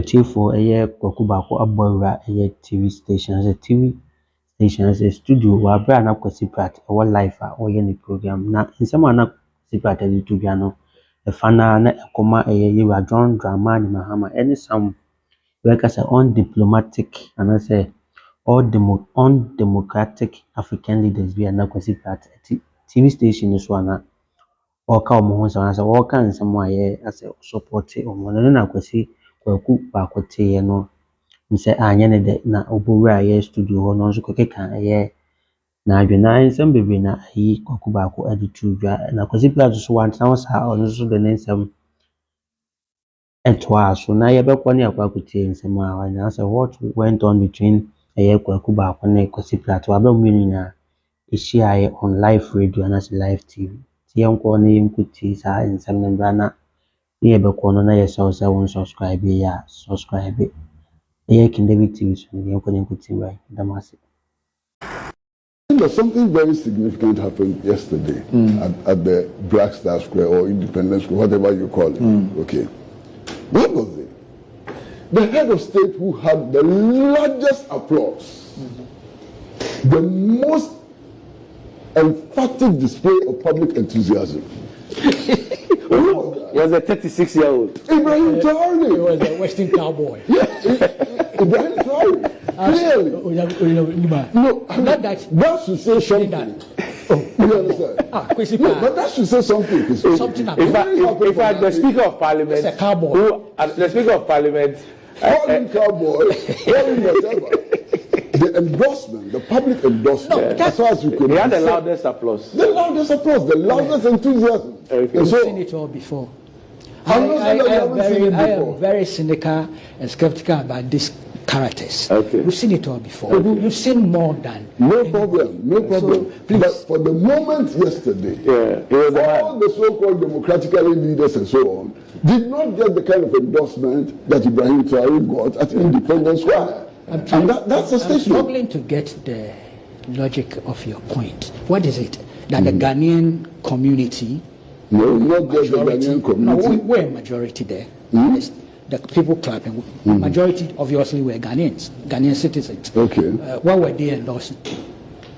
chief for a Kwaku Baako abora a TV station as a TV station as a studio where brand up Kwesi Pratt or life or any program. Now in some manner Pratt as to piano a fana na coma a year drawn drama in Mahama any some work as a undiplomatic and I say all undemocratic African leaders be an Kwesi Pratt TV station is one or come home as a walker and somewhere as a support or one na Kwesi Kwaku Baako te no nse anya ne de na obowura ye studio ho no nso kokeka ye na adwena nsem bebe na yi Kwaku Baako editu dwa na Kwesi Pratt so wan tan sa ono so de nsem entwa so na ye bekọ ne Kwaku tie nsem a na say what went on between Kwaku Baako na Kwesi Pratt wa ba mu nyina ehia on live radio and as live TV tie nko na yimkuti sa nsem ne bra na ye bekọ no na ye so won subscribe ya subscribe KingDavid TV so you can continue right. Damasi. Something very significant happened yesterday at the Black Star Square or Independence Square, whatever you call it. Okay. What was it? The head of state who had the largest applause, the most emphatic display of public enthusiasm. He was a 36-year-old. Ibrahim Traore. He was a Western cowboy. Yes, Ibrahim Traore. Clearly. No, not that. That should say something. You understand? No, but that should say something. Something about in fact, the Speaker of Parliament, is a cowboy. The Speaker of Parliament, call him cowboy, call him whatever. The endorsement, the public endorsement, as far as you could. He had the loudest applause. The loudest applause, the loudest enthusiasm. Okay. We've seen it all before. I am very cynical and skeptical about these characters. Okay. We've seen it all before. You've seen more than. No problem, no problem. So, but for the moment yesterday, all the so-called democratically leaders and so on did not get the kind of endorsement that Ibrahim Traore got at Independence Square. And that's a statement. I'm struggling to get the logic of your point. What is it? That the Ghanaian community... No, not just the Ghanaian community. No, we're majority there. The people clapping. Majority, obviously, were Ghanaians, Ghanaian citizens. Okay. What were they endorsing?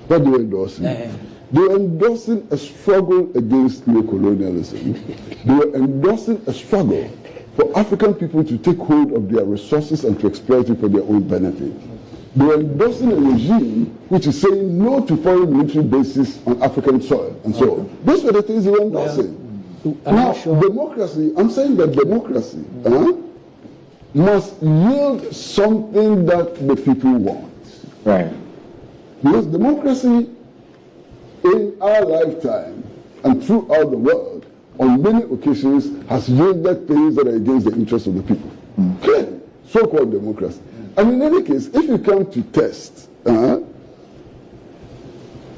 What they were endorsing? They were endorsing a struggle against neocolonialism. They were endorsing a struggle for African people to take hold of their resources and to exploit it for their own benefit. They are endorsing a regime which is saying no to foreign military bases on African soil and so on. Those were the things they were endorsing. Now, democracy, I'm saying that democracy must yield something that the people want. Right. Because democracy in our lifetime and throughout the world on many occasions has yielded things that are against the interests of the people. Clearly, so-called democracy. And in any case, if you come to test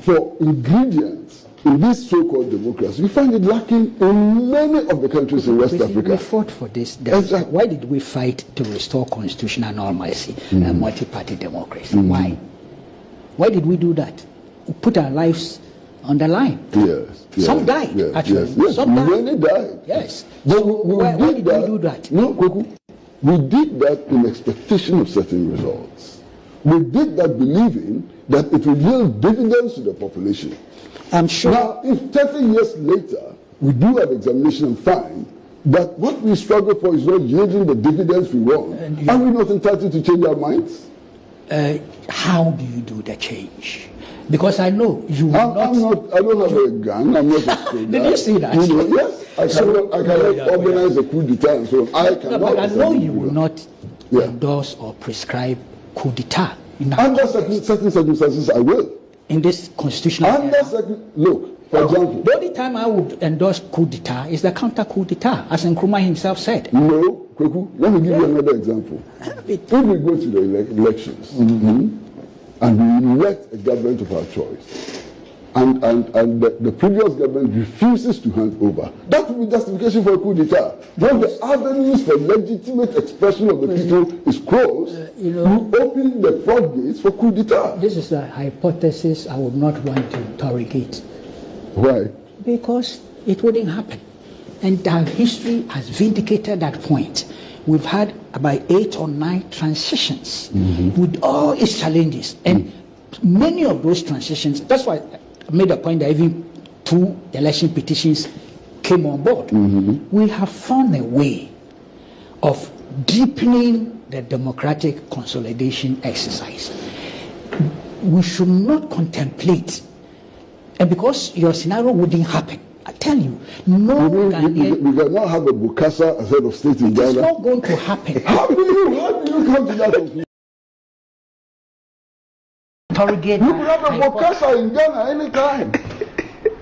for ingredients in this so-called democracy, you find it lacking in many of the countries in West Africa. We fought for this. Exactly. Why did we fight to restore constitutional normalcy and multi-party democracy? Why? Why did we do that? We put our lives on the line. Yes. Some died, actually. Yes. Some died. Many died. Yes. But So why did we do that? No, Kwaku. We did that in expectation of certain results. We did that believing that it would yield dividends to the population. I'm sure. Now, if 30 years later we do an examination and find that what we struggle for is not yielding the dividends we want, are we not entitled to change our minds? How do you do the change? Because I know you will I don't have a gun. I'm not a soldier. Did you see that? Yes. I cannot organize a coup d'etat and so on. I cannot. But I know you will not endorse or prescribe coup d'etat. Under certain circumstances, I will. In this constitutional look, for example. The only time I would endorse coup d'etat is the counter coup d'etat, as Nkrumah himself said. No, Kwaku, let me give you another example. If we go to the elections, and we elect a government of our choice, and the previous government refuses to hand over, that will be justification for a coup d'etat. When the avenues for legitimate expression of the people is closed, you open the floodgates for coup d'etat. This is a hypothesis I would not want to interrogate. Why? Because it wouldn't happen. And our history has vindicated that point. we've had about 8 or 9 transitions with all its challenges. And many of those transitions, that's why I made a point that even 2 election petitions came on board. We have found a way of deepening the democratic consolidation exercise. We should not contemplate, and because your scenario wouldn't happen, I tell you, no Ghanaian. We cannot have a Bokassa as head of state in Ghana. It's not going to happen. How do you come to that conclusion? Interrogate. You could have a Bokassa in Ghana anytime.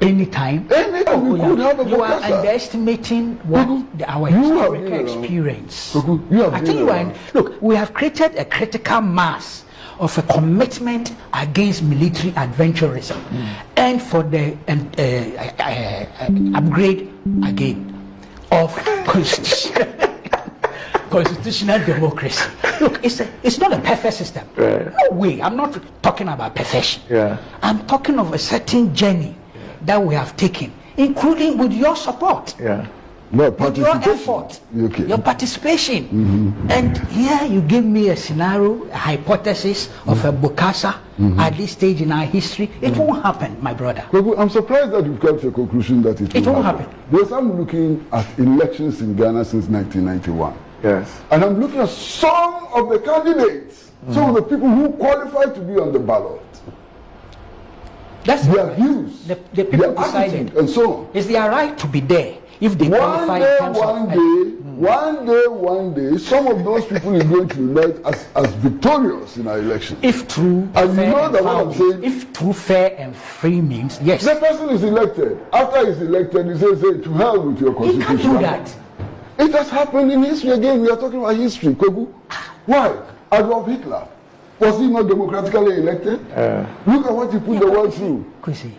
Anytime. Anytime we could have a You are Bokassa. underestimating what our you have historical been experience. You have I been think you are. around. Look, we have created a critical mass of a commitment against military adventurism and for the upgrade again of constitutional democracy. Look, it's not a perfect system. Right. No way. I'm not talking about perfection. Yeah. I'm talking of a certain journey that we have taken, including with your support. Yeah. No, With your effort, Okay. your participation. And here you give me a scenario, a hypothesis of a Bokassa at this stage in our history. It won't happen, my brother. I'm surprised that you've come to a conclusion that it won't happen. Because I'm looking at elections in Ghana since 1991. Yes. And I'm looking at some of the candidates, some of the people who qualified to be on the ballot. That's Their views, the people their decided. attitude, and so on. It's their right to be there if they qualify in terms One day, some of those people are going to emerge as victorious in our election. If true, And fair you know and that what I'm free, saying? if true, fair and free means yes. The person is elected. After he's elected, he says, hey, to hell with your He constitution. can't do that. It has happened in history again. We are talking about history, Kwaku. Why? Adolf Hitler. Was he not democratically elected? Look at what he put the world through. Kwesi,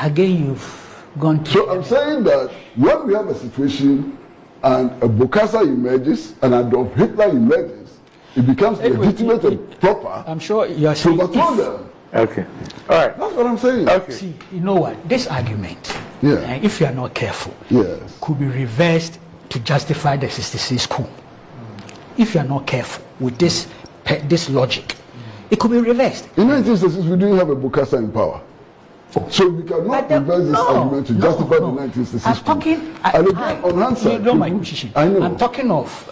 again you've gone to... So I'm saying that when we have a situation and a Bokassa emerges and Adolf Hitler emerges, it becomes legitimate and proper I'm sure you're to saying... overthrow them. Okay. All right. That's what I'm saying. Okay. See, you know what? This argument, Yeah. if you are not careful, Yes. could be reversed to justify the 66 coup. If you are not careful with this logic, it could be reversed. In 1966, we didn't have a Bokassa in power. So we cannot reverse this argument to justify the 1966 I'm talking... And again, on hindsight, you know my position. I know. I'm talking of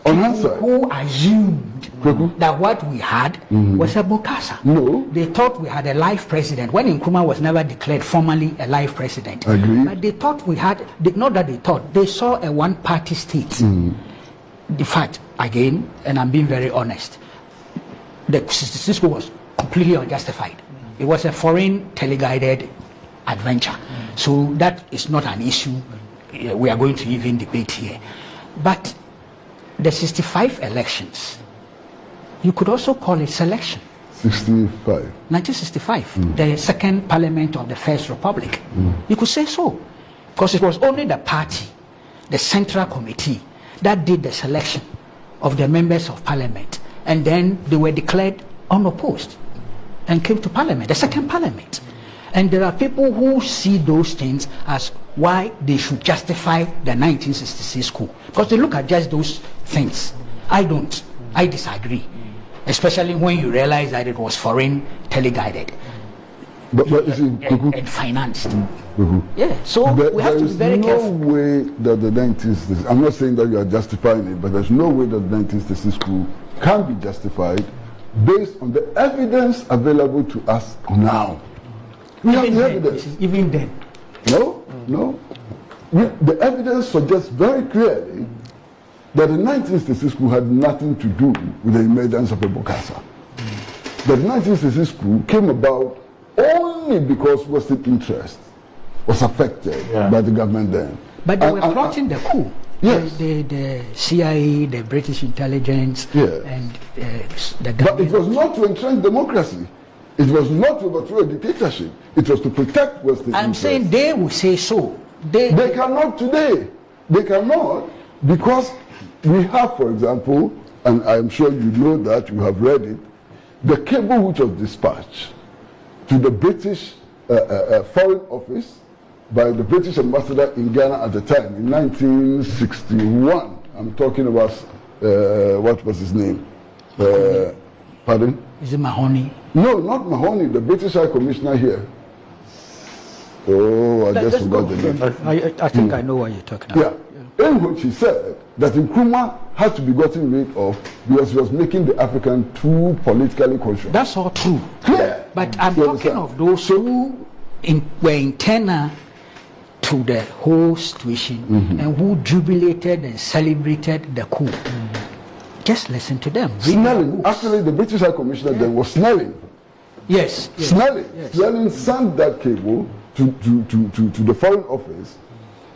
On people hindsight. who assumed that what we had was a Bokassa. No. They thought we had a live president when Nkrumah was never declared formally a live president. Agree. But they thought we had, not that they thought, they saw a one-party state. The fact, again, and I'm being very honest, the 66 was completely unjustified. It was a foreign teleguided adventure. So that is not an issue we are going to even debate here. But the 65 elections, you could also call it selection. 65. 1965, the second parliament of the First Republic. You could say so. Because it was only the party, the Central Committee, that did the selection of the members of parliament. And then they were declared unopposed and came to parliament, the second parliament. And there are people who see those things as why they should justify the 1966 coup. Because they look at just those things. I don't. I disagree. Especially when you realize that it was foreign teleguided But you see, and financed. Yeah, so we have to be very careful. There's no way that the 1966, I'm not saying that you are justifying it, but there's no way that the 1966 coup can be justified based on the evidence available to us now. We have the evidence. Even then. No. The evidence suggests very clearly that the 1966 coup had nothing to do with the emergence of a Bokassa. The 1966 coup came about only because Western interest was affected by the government then. But they were plotting the coup. Yes. The CIA, the British intelligence, Yes. and the But it government. was not to entrench democracy. It was not to overthrow a dictatorship. It was to protect Western I'm interest. saying they will say so. They cannot today. They cannot because we have, for example, and I'm sure you know that, you have read it, the cable which was dispatched to the British Foreign Office by the British ambassador in Ghana at the time, in 1961, I'm talking about, what was his name? Pardon? Is it Mahoney? No, not Mahoney, the British High Commissioner here. Oh, I just forgot the name. I think I know what you're talking about. Yeah. In which he said that Nkrumah had to be gotten rid of because he was making the African too politically conscious. That's all true. Clear. But I'm talking of those who were internal to the whole situation and who jubilated and celebrated the coup. Just listen to them. Snelling. Actually, the British High Commissioner then was Snelling. Yes. Snelling. Snelling sent that cable to the Foreign Office,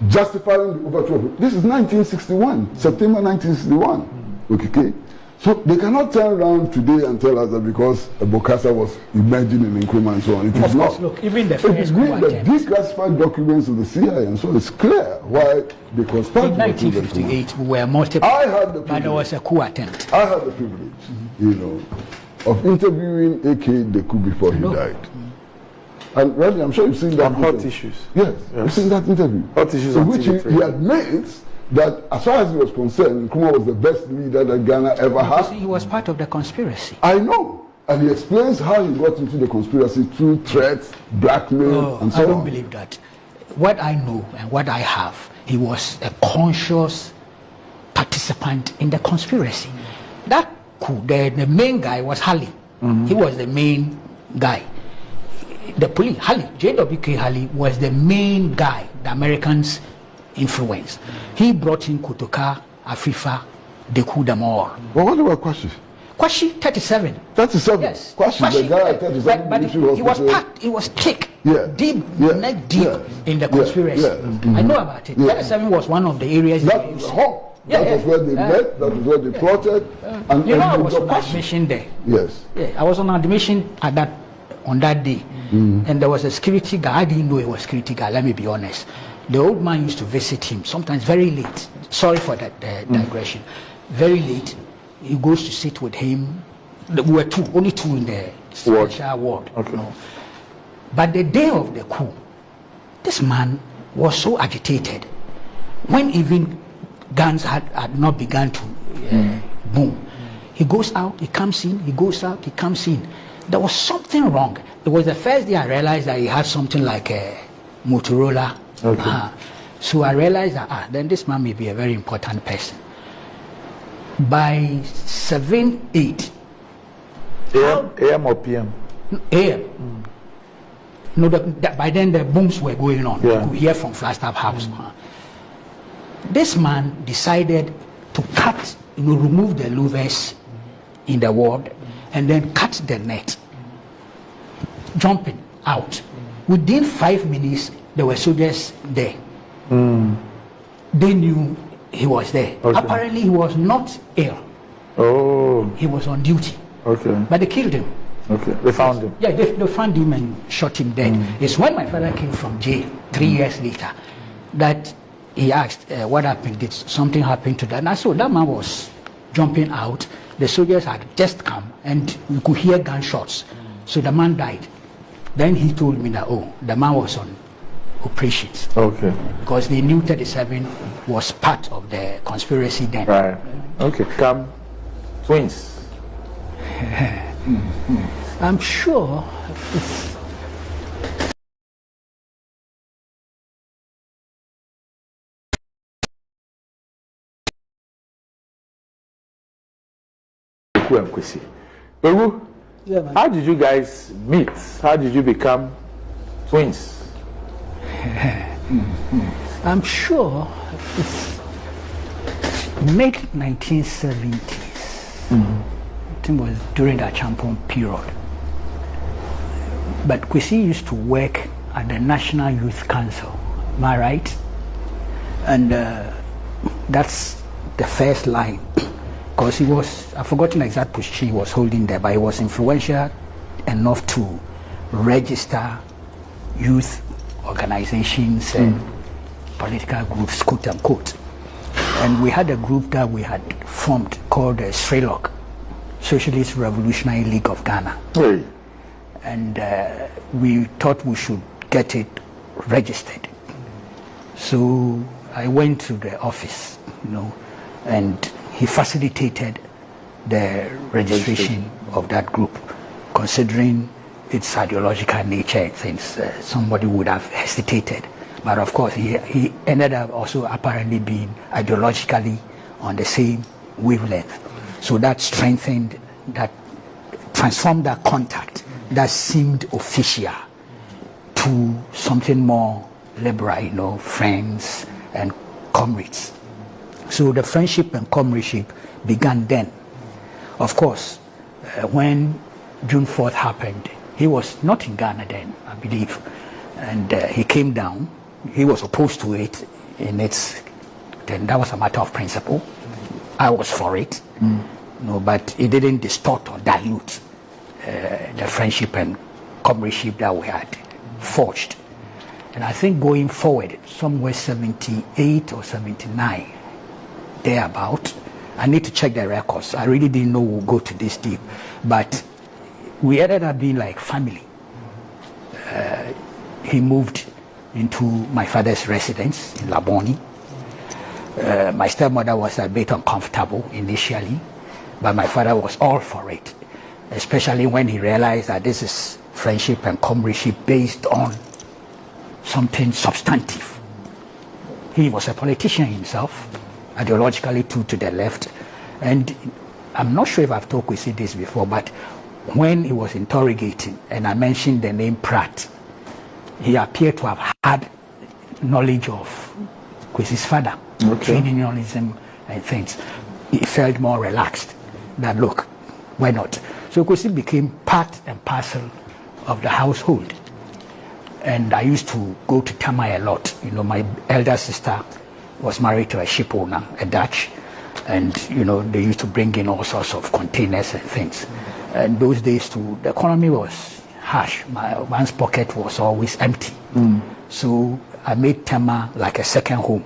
justifying the overthrow. This is 1961, September 1961. Okay. So they cannot turn around today and tell us that because Bokassa was emerging in Nkrumah and so on. It is not. Look, even the It is first green that these classified documents of the CIA and so it's clear why they conspired. In 1958, we were multiple. I had the privilege. But there was a coup attempt. I had the privilege, you know, of interviewing AK the coup before he died. And really, I'm sure you've seen that. On hot issues. Yes, you've seen that interview. Hot issues in on which TV3. he admits that as far as he was concerned, Nkrumah was the best leader that Ghana ever had. He was part of the conspiracy. I know. And he explains how he got into the conspiracy through threats, blackmail, and so on. I don't believe that. What I know and what I have, he was a conscious participant in the conspiracy. That coup, the main guy was Halley. He was the main guy. The police, Halley, JWK Halley was the main guy the Americans influenced. He brought in Kotoka, Afifa, the coup de mort. But what about Kwesi? Kwesi, 37. 37? Yes. Kwesi, the guy at 37. But he was packed, he was thick, deep, neck deep in the conspiracy. I know about it. 37 was one of the areas. That was the home. That was where they met, that was where they plotted. And you know, I was on admission there. Yes. Yeah, I was on admission on that day. And there was a security guy. I didn't know he was a security guy, let me be honest. The old man used to visit him, sometimes very late. Sorry for that digression. Very late, he goes to sit with him. We were only two in the special ward. Okay. You know. But the day of the coup, this man was so agitated. When even guns had not begun to boom, he goes out, he comes in, he goes out, he comes in. There was something wrong. It was the first day I realized that he had something like a Motorola. Okay. So I realized that then this man may be a very important person. By 7, 8 AM or PM? AM. No, by then the booms were going on. Yeah. You could hear from Flagstaff House. This man decided to cut, remove the louvers in the ward and then cut the net, jumping out. Within 5 minutes, there were soldiers there. They knew he was there. Okay. Apparently, he was not ill. Oh. He was on duty. Okay. But they killed him. Okay. They found him. Yeah, they found him and shot him dead. It's when my father came from jail 3 years later that he asked, what happened? Did something happen to that? And I saw that man was jumping out. The soldiers had just come and we could hear gunshots. So the man died. Then he told me that, the man was on operations. Okay. Because they knew 37 was part of the conspiracy then. Right. Okay. Come. Twins. I'm sure Kwaku and Kwesi. Peru, how did you guys meet? How did you become twins? I'm sure it's mid 1970s. I think it was during the Champon period. But Kwesi used to work at the National Youth Council. Am I right? And that's the first line. Because he was, I've forgotten the exact position he was holding there, but he was influential enough to register youth organizations and political groups, quote unquote. And we had a group that we had formed called the SRELOC, Socialist Revolutionary League of Ghana. Hey. And we thought we should get it registered. So I went to the office, and he facilitated the registration of that group, considering its ideological nature and things. Somebody would have hesitated, but of course he ended up also apparently being ideologically on the same wavelength. So that strengthened, that transformed that contact that seemed official to something more liberal, friends and comrades. So the friendship and comradeship began then. Of course, when June 4th happened, he was not in Ghana then, I believe, and he came down. He was opposed to it, then that was a matter of principle. I was for it, but it didn't distort or dilute the friendship and comradeship that we had forged. And I think going forward, somewhere 78 or 79, thereabout, I need to check the records. I really didn't know we'll go to this deep, but we ended up being like family. He moved into my father's residence in Laboni. My stepmother was a bit uncomfortable initially, but my father was all for it, especially when he realized that this is friendship and comradeship based on something substantive. He was a politician himself, ideologically too to the left, and I'm not sure if I've told Kwesi this before, but when he was interrogating and I mentioned the name Pratt, he appeared to have had knowledge of Kwesi's father, training unionism and things. He felt more relaxed that, look, why not? So Kwesi became part and parcel of the household. And I used to go to Tamai a lot. My elder sister was married to a ship owner, a Dutch, and they used to bring in all sorts of containers and things. And those days too, the economy was harsh. My one's pocket was always empty. So I made Tama like a second home,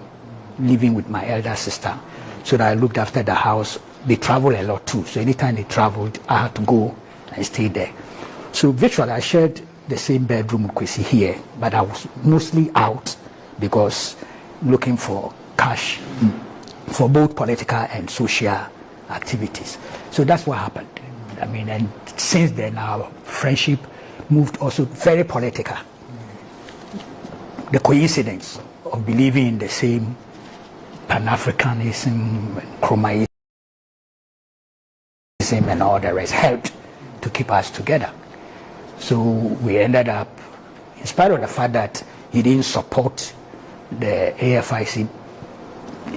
living with my elder sister, so that I looked after the house. They traveled a lot too, so anytime they traveled, I had to go and stay there. So virtually, I shared the same bedroom with Kwesi here, but I was mostly out because looking for cash for both political and social activities. So that's what happened. And since then our friendship moved also very political. The coincidence of believing in the same Pan-Africanism, Chromaism and all the rest helped to keep us together. So we ended up, in spite of the fact that he didn't support the AFIC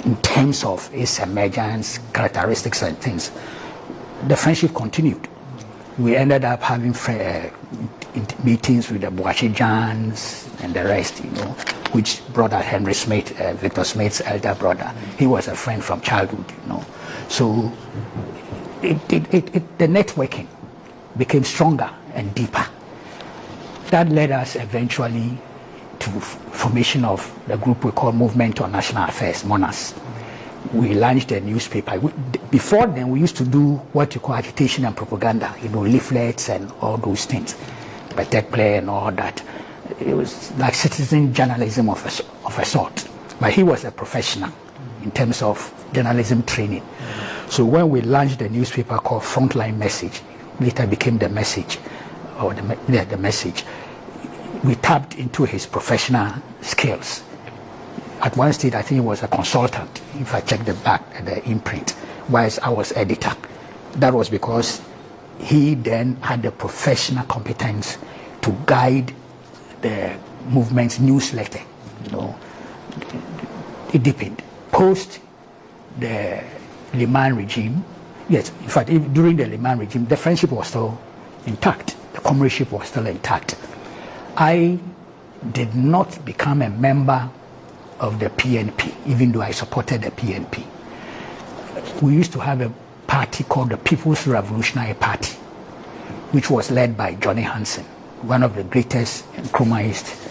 in terms of its emergence, characteristics and things, the friendship continued. We ended up having meetings with the Kwadwosheldons and the rest, which brother Henry Smith, Victor Smith's elder brother, he was a friend from childhood, So the networking became stronger and deeper. That led us eventually to formation of the group we call Movement on National Affairs, MONAS. We launched a newspaper. Before then, we used to do what you call agitation and propaganda, leaflets and all those things, tech play and all that. It was like citizen journalism of a sort. But he was a professional in terms of journalism training. So when we launched the newspaper called Frontline Message, later became The Message, or the Message, we tapped into his professional skills. At one stage, I think he was a consultant, if I check the back at the imprint, whilst I was editor. That was because he then had the professional competence to guide the movement's newsletter. It deepened. Post the Liman regime, yes, in fact, during the Liman regime, the friendship was still intact. The comradeship was still intact. I did not become a member of the PNP, even though I supported the PNP. We used to have a party called the People's Revolutionary Party, which was led by Johnny Hansen, one of the greatest Nkrumahist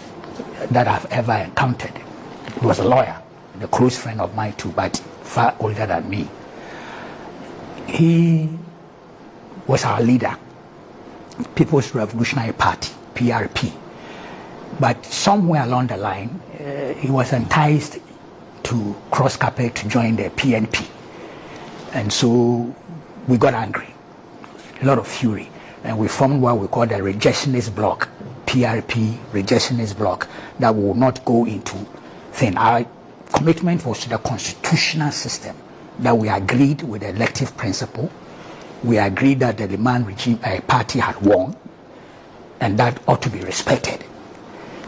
that I've ever encountered. He was a lawyer, a close friend of mine too, but far older than me. He was our leader, People's Revolutionary Party, PRP. But somewhere along the line, he was enticed to cross carpet to join the PNP. And so we got angry, a lot of fury, and we formed what we call the rejectionist bloc, PRP rejectionist bloc, that will not go into thing. Our commitment was to the constitutional system, that we agreed with the elective principle. We agreed that the Liman regime party had won, and that ought to be respected.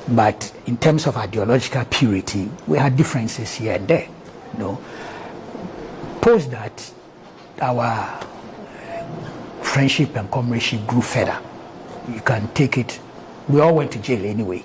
But in terms of ideological purity, we had differences here and there. You know, post that, our friendship and comradeship grew further. You can take it. We all went to jail anyway.